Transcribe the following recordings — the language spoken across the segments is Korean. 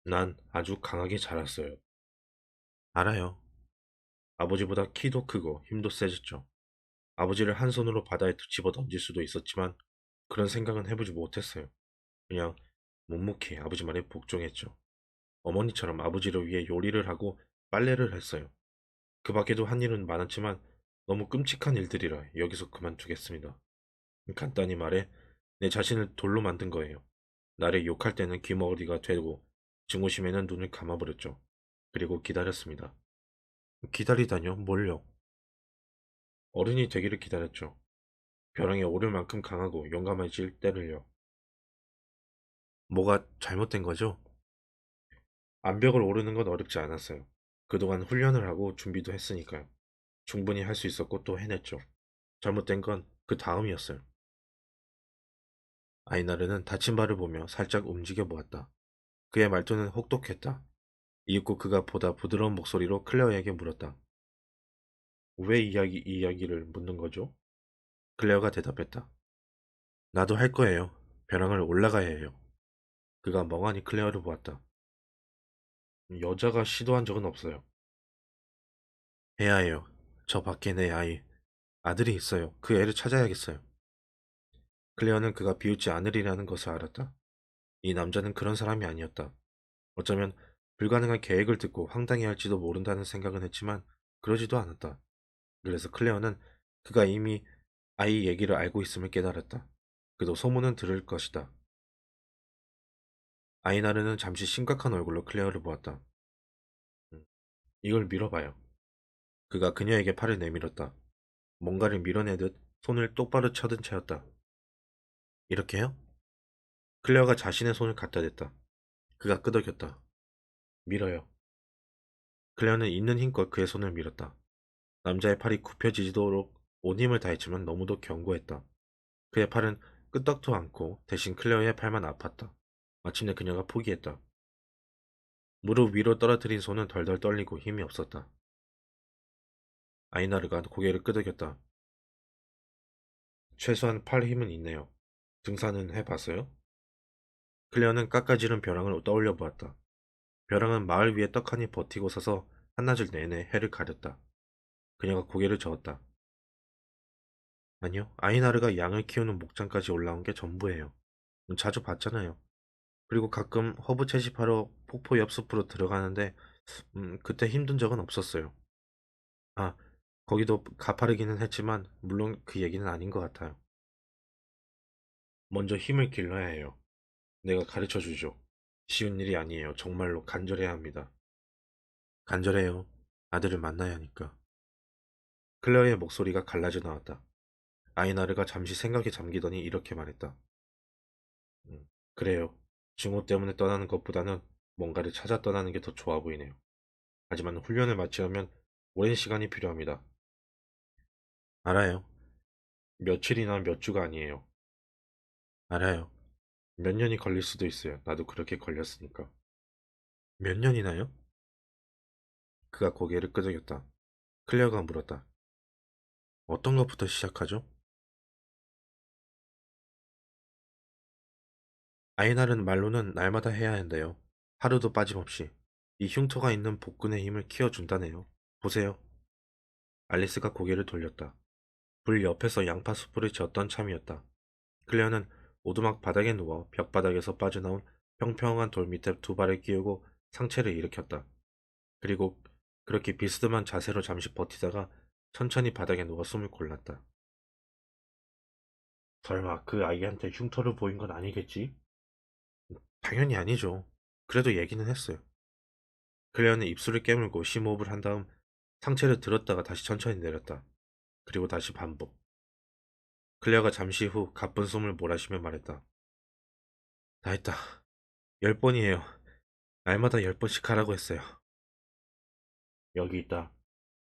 난 아주 강하게 자랐어요. 알아요. 아버지보다 키도 크고 힘도 세졌죠. 아버지를 한 손으로 바다에 집어 던질 수도 있었지만 그런 생각은 해보지 못했어요. 그냥 묵묵히 아버지 말에 복종했죠. 어머니처럼 아버지를 위해 요리를 하고 빨래를 했어요. 그 밖에도 한 일은 많았지만 너무 끔찍한 일들이라 여기서 그만두겠습니다. 간단히 말해 내 자신을 돌로 만든 거예요. 나를 욕할 때는 귀머거리가 되고 증오심에는 눈을 감아버렸죠. 그리고 기다렸습니다. 기다리다뇨? 뭘요? 어른이 되기를 기다렸죠. 벼랑에 오를 만큼 강하고 용감해질 때를요. 뭐가 잘못된 거죠? 암벽을 오르는 건 어렵지 않았어요. 그동안 훈련을 하고 준비도 했으니까요. 충분히 할 수 있었고 또 해냈죠. 잘못된 건 그 다음이었어요. 아이나르는 다친 발을 보며 살짝 움직여 보았다. 그의 말투는 혹독했다. 이윽고 그가 보다 부드러운 목소리로 클레어에게 물었다. 왜 이 이야기를 묻는 거죠? 클레어가 대답했다. 나도 할 거예요. 벼랑을 올라가야 해요. 그가 멍하니 클레어를 보았다. 여자가 시도한 적은 없어요. 해야 해요. 저 밖에 내 아들이 있어요. 그 애를 찾아야겠어요. 클레어는 그가 비웃지 않으리라는 것을 알았다. 이 남자는 그런 사람이 아니었다. 어쩌면 불가능한 계획을 듣고 황당해할지도 모른다는 생각은 했지만 그러지도 않았다. 그래서 클레어는 그가 이미 아이 얘기를 알고 있음을 깨달았다. 그도 소문은 들을 것이다. 아이나르는 잠시 심각한 얼굴로 클레어를 보았다. 음, 이걸 밀어봐요. 그가 그녀에게 팔을 내밀었다. 뭔가를 밀어내듯 손을 똑바로 쳐든 채였다. 이렇게요? 클레어가 자신의 손을 갖다 댔다. 그가 끄덕였다. 밀어요. 클레어는 있는 힘껏 그의 손을 밀었다. 남자의 팔이 굽혀지도록 온 힘을 다했지만 너무도 견고했다. 그의 팔은 끄떡도 않고 대신 클레어의 팔만 아팠다. 마침내 그녀가 포기했다. 무릎 위로 떨어뜨린 손은 덜덜 떨리고 힘이 없었다. 아이나르가 고개를 끄덕였다. 최소한 팔 힘은 있네요. 등산은 해봤어요? 클레어는 깎아지른 벼랑을 떠올려 보았다. 벼랑은 마을 위에 떡하니 버티고 서서 한낮을 내내 해를 가렸다. 그녀가 고개를 저었다. 아니요, 아이나르가 양을 키우는 목장까지 올라온 게 전부예요. 자주 봤잖아요. 그리고 가끔 허브 채집하러 폭포 옆 숲으로 들어가는데 그때 힘든 적은 없었어요. 아, 거기도 가파르기는 했지만 물론 그 얘기는 아닌 것 같아요. 먼저 힘을 길러야 해요. 내가 가르쳐 주죠. 쉬운 일이 아니에요. 정말로 간절해야 합니다. 간절해요. 아들을 만나야 하니까. 클레어의 목소리가 갈라져 나왔다. 아이나르가 잠시 생각에 잠기더니 이렇게 말했다. 그래요. 증오 때문에 떠나는 것보다는 뭔가를 찾아 떠나는 게 더 좋아 보이네요. 하지만 훈련을 마치려면 오랜 시간이 필요합니다. 알아요. 며칠이나 몇 주가 아니에요. 알아요. 몇 년이 걸릴 수도 있어요. 나도 그렇게 걸렸으니까. 몇 년이나요? 그가 고개를 끄덕였다. 클레어가 물었다. 어떤 것부터 시작하죠? 아이날은 말로는 날마다 해야 한대요. 하루도 빠짐없이. 이 흉터가 있는 복근의 힘을 키워준다네요. 보세요. 알리스가 고개를 돌렸다. 불 옆에서 양파 수프를 젓던 참이었다. 클레어는 오두막 바닥에 누워 벽바닥에서 빠져나온 평평한 돌 밑에 두 발을 끼우고 상체를 일으켰다. 그리고 그렇게 비스듬한 자세로 잠시 버티다가 천천히 바닥에 누워 숨을 골랐다. 설마 그 아이한테 흉터를 보인 건 아니겠지? 당연히 아니죠. 그래도 얘기는 했어요. 클레어는 입술을 깨물고 심호흡을 한 다음 상체를 들었다가 다시 천천히 내렸다. 그리고 다시 반복. 클레어가 잠시 후 가쁜 숨을 몰아쉬며 말했다. 다 했다. 10번이에요. 날마다 10번씩 하라고 했어요. 여기 있다.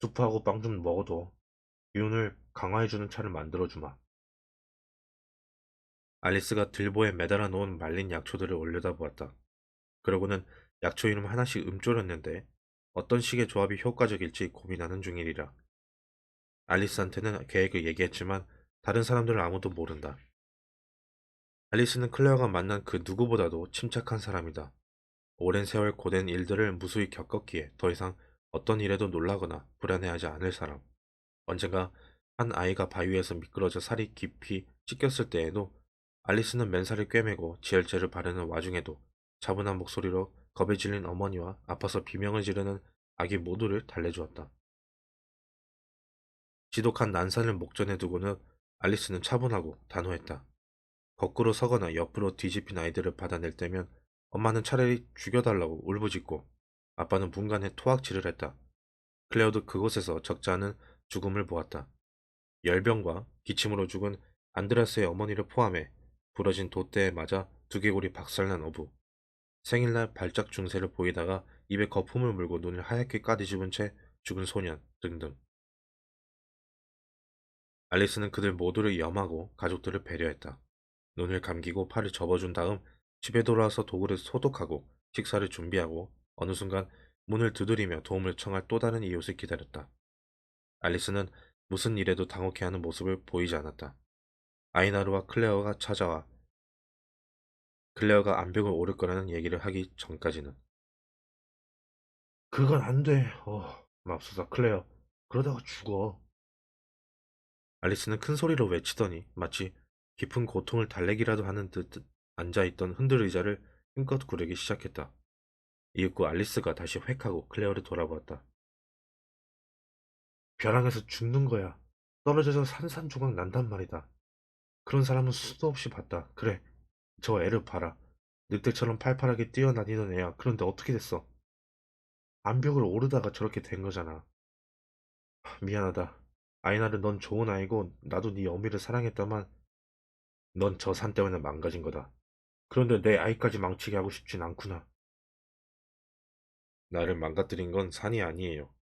수프하고 빵 좀 먹어도 기운을 강화해주는 차를 만들어주마. 알리스가 들보에 매달아 놓은 말린 약초들을 올려다보았다. 그러고는 약초 이름 하나씩 음ጮ렸는데 어떤 식의 조합이 효과적일지 고민하는 중이리라. 알리스한테는 계획을 얘기했지만 다른 사람들은 아무도 모른다. 알리스는 클레어가 만난 그 누구보다도 침착한 사람이다. 오랜 세월 고된 일들을 무수히 겪었기에 더 이상 어떤 일에도 놀라거나 불안해하지 않을 사람. 언젠가 한 아이가 바위에서 미끄러져 살이 깊이 찢겼을 때에도 알리스는 맨살을 꿰매고 지혈제를 바르는 와중에도 차분한 목소리로 겁에 질린 어머니와 아파서 비명을 지르는 아기 모두를 달래주었다. 지독한 난산을 목전에 두고는 알리스는 차분하고 단호했다. 거꾸로 서거나 옆으로 뒤집힌 아이들을 받아낼 때면 엄마는 차라리 죽여달라고 울부짖고 아빠는 문간에 토악질을 했다. 클레어도 그곳에서 적지 않은 죽음을 보았다. 열병과 기침으로 죽은 안드레스의 어머니를 포함해 부러진 돛대에 맞아 두개골이 박살난 어부, 생일날 발작 증세를 보이다가 입에 거품을 물고 눈을 하얗게 까뒤집은 채 죽은 소년 등등. 알리스는 그들 모두를 염하고 가족들을 배려했다. 눈을 감기고 팔을 접어준 다음 집에 돌아와서 도구를 소독하고 식사를 준비하고 어느 순간 문을 두드리며 도움을 청할 또 다른 이웃을 기다렸다. 알리스는 무슨 일에도 당혹해하는 모습을 보이지 않았다. 아이나르와 클레어가 암벽을 오를 거라는 얘기를 하기 전까지는. 그건 안 돼. 맙소사 클레어. 그러다가 죽어. 알리스는 큰 소리로 외치더니 마치 깊은 고통을 달래기라도 하는 듯 앉아있던 흔들 의자를 힘껏 구르기 시작했다. 이윽고 알리스가 다시 획 하고 클레어를 돌아보았다. 벼랑에서 죽는 거야. 떨어져서 산산조각 난단 말이다. 그런 사람은 수도 없이 봤다. 그래, 저 애를 봐라. 늑대처럼 팔팔하게 뛰어다니던 애야. 그런데 어떻게 됐어? 암벽을 오르다가 저렇게 된 거잖아. 미안하다. 아이나르 넌 좋은 아이고 나도 네 어미를 사랑했다만 넌 저 산 때문에 망가진 거다. 그런데 내 아이까지 망치게 하고 싶진 않구나. 나를 망가뜨린 건 산이 아니에요.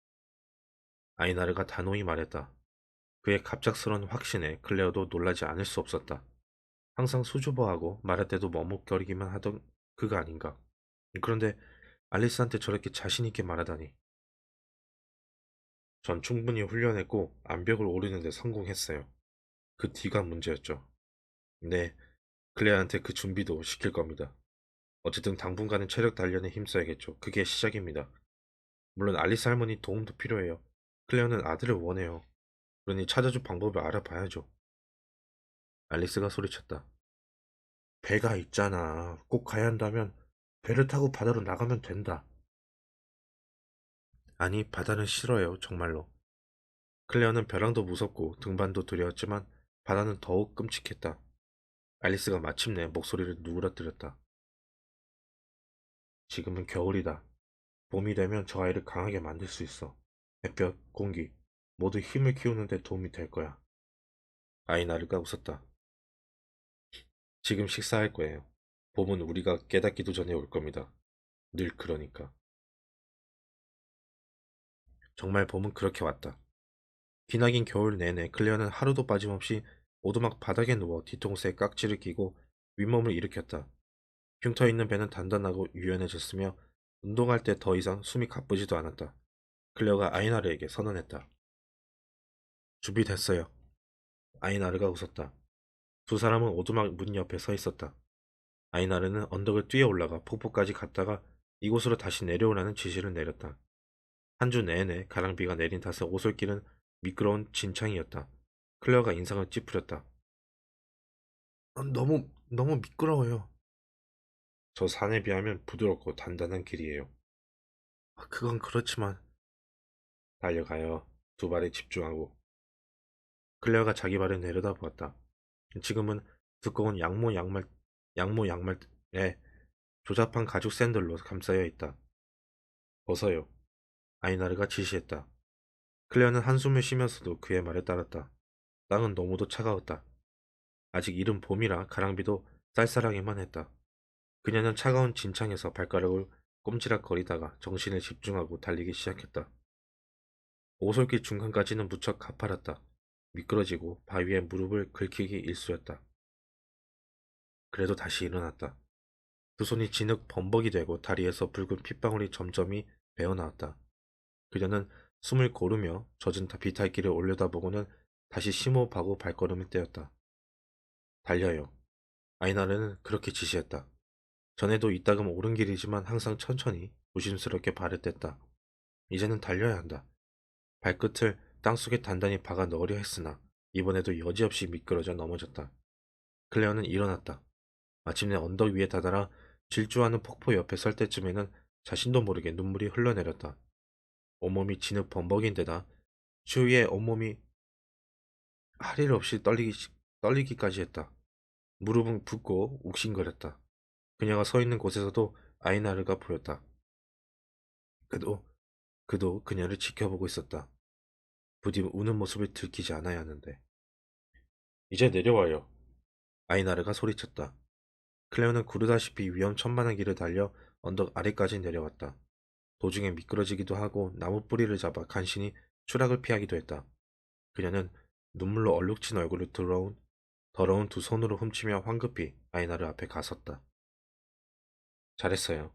아이나르가 단호히 말했다. 그의 갑작스런 확신에 클레어도 놀라지 않을 수 없었다. 항상 수줍어하고 말할 때도 머뭇거리기만 하던 그가 아닌가. 그런데 알리스한테 저렇게 자신 있게 말하다니. 전 충분히 훈련했고 암벽을 오르는 데 성공했어요. 그 뒤가 문제였죠. 네, 클레어한테 그 준비도 시킬 겁니다. 어쨌든 당분간은 체력 단련에 힘써야겠죠. 그게 시작입니다. 물론 알리스 할머니 도움도 필요해요. 클레어는 아들을 원해요. 그러니 찾아줄 방법을 알아봐야죠. 알리스가 소리쳤다. 배가 있잖아. 꼭 가야 한다면 배를 타고 바다로 나가면 된다. 아니, 바다는 싫어요. 정말로. 클레어는 벼랑도 무섭고 등반도 두려웠지만 바다는 더욱 끔찍했다. 알리스가 마침내 목소리를 누그러뜨렸다. 지금은 겨울이다. 봄이 되면 저 아이를 강하게 만들 수 있어. 햇볕, 공기, 모두 힘을 키우는 데 도움이 될 거야. 아이나르가 웃었다. 지금 식사할 거예요. 봄은 우리가 깨닫기도 전에 올 겁니다. 늘 그러니까. 정말 봄은 그렇게 왔다. 기나긴 겨울 내내 클레어는 하루도 빠짐없이 오두막 바닥에 누워 뒤통수에 깍지를 끼고 윗몸을 일으켰다. 흉터 있는 배는 단단하고 유연해졌으며 운동할 때 더 이상 숨이 가쁘지도 않았다. 클레어가 아이나르에게 선언했다. 준비됐어요. 아이나르가 웃었다. 두 사람은 오두막 문 옆에 서 있었다. 아이나르는 언덕을 뛰어 올라가 폭포까지 갔다가 이곳으로 다시 내려오라는 지시를 내렸다. 한 주 내내 가랑비가 내린 탓에 오솔길은 미끄러운 진창이었다. 클레어가 인상을 찌푸렸다. 너무 미끄러워요. 저 산에 비하면 부드럽고 단단한 길이에요. 그건 그렇지만 달려가요. 두 발에 집중하고. 클레어가 자기 발을 내려다보았다. 지금은 두꺼운 양모 양말에 조잡한 가죽 샌들로 감싸여 있다. 벗어요. 아이나르가 지시했다. 클레어는 한숨을 쉬면서도 그의 말에 따랐다. 땅은 너무도 차가웠다. 아직 이른 봄이라 가랑비도 쌀쌀하기만 했다. 그녀는 차가운 진창에서 발가락을 꼼지락거리다가 정신을 집중하고 달리기 시작했다. 오솔길 중간까지는 무척 가파랐다. 미끄러지고 바위에 무릎을 긁히기 일쑤였다. 그래도 다시 일어났다. 두 손이 진흙 범벅이 되고 다리에서 붉은 핏방울이 점점이 배어나왔다. 그녀는 숨을 고르며 젖은 비탈길을 올려다보고는 다시 심호흡하고 발걸음을 떼었다. 달려요. 아이나르는 그렇게 지시했다. 전에도 이따금 오른 길이지만 항상 천천히 조심스럽게 발을 뗐다. 이제는 달려야 한다. 발끝을 땅속에 단단히 박아 넣으려 했으나 이번에도 여지없이 미끄러져 넘어졌다. 클레어는 일어났다. 마침내 언덕 위에 다다라 질주하는 폭포 옆에 설 때쯤에는 자신도 모르게 눈물이 흘러내렸다. 온몸이 진흙 범벅인 데다 추위에 온몸이 할 일 없이 떨리기까지 했다. 무릎은 붓고 욱신거렸다. 그녀가 서 있는 곳에서도 아이나르가 보였다. 그도 그도 그녀를 지켜보고 있었다. 부디 우는 모습을 들키지 않아야 하는데. 이제 내려와요. 아이나르가 소리쳤다. 클레어는 구르다시피 위험천만한 길을 달려 언덕 아래까지 내려왔다. 도중에 미끄러지기도 하고 나무 뿌리를 잡아 간신히 추락을 피하기도 했다. 그녀는 눈물로 얼룩진 얼굴을 더러운 두 손으로 훔치며 황급히 아이나르 앞에 가섰다. 잘했어요.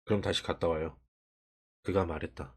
그럼 다시 갔다 와요. 그가 말했다.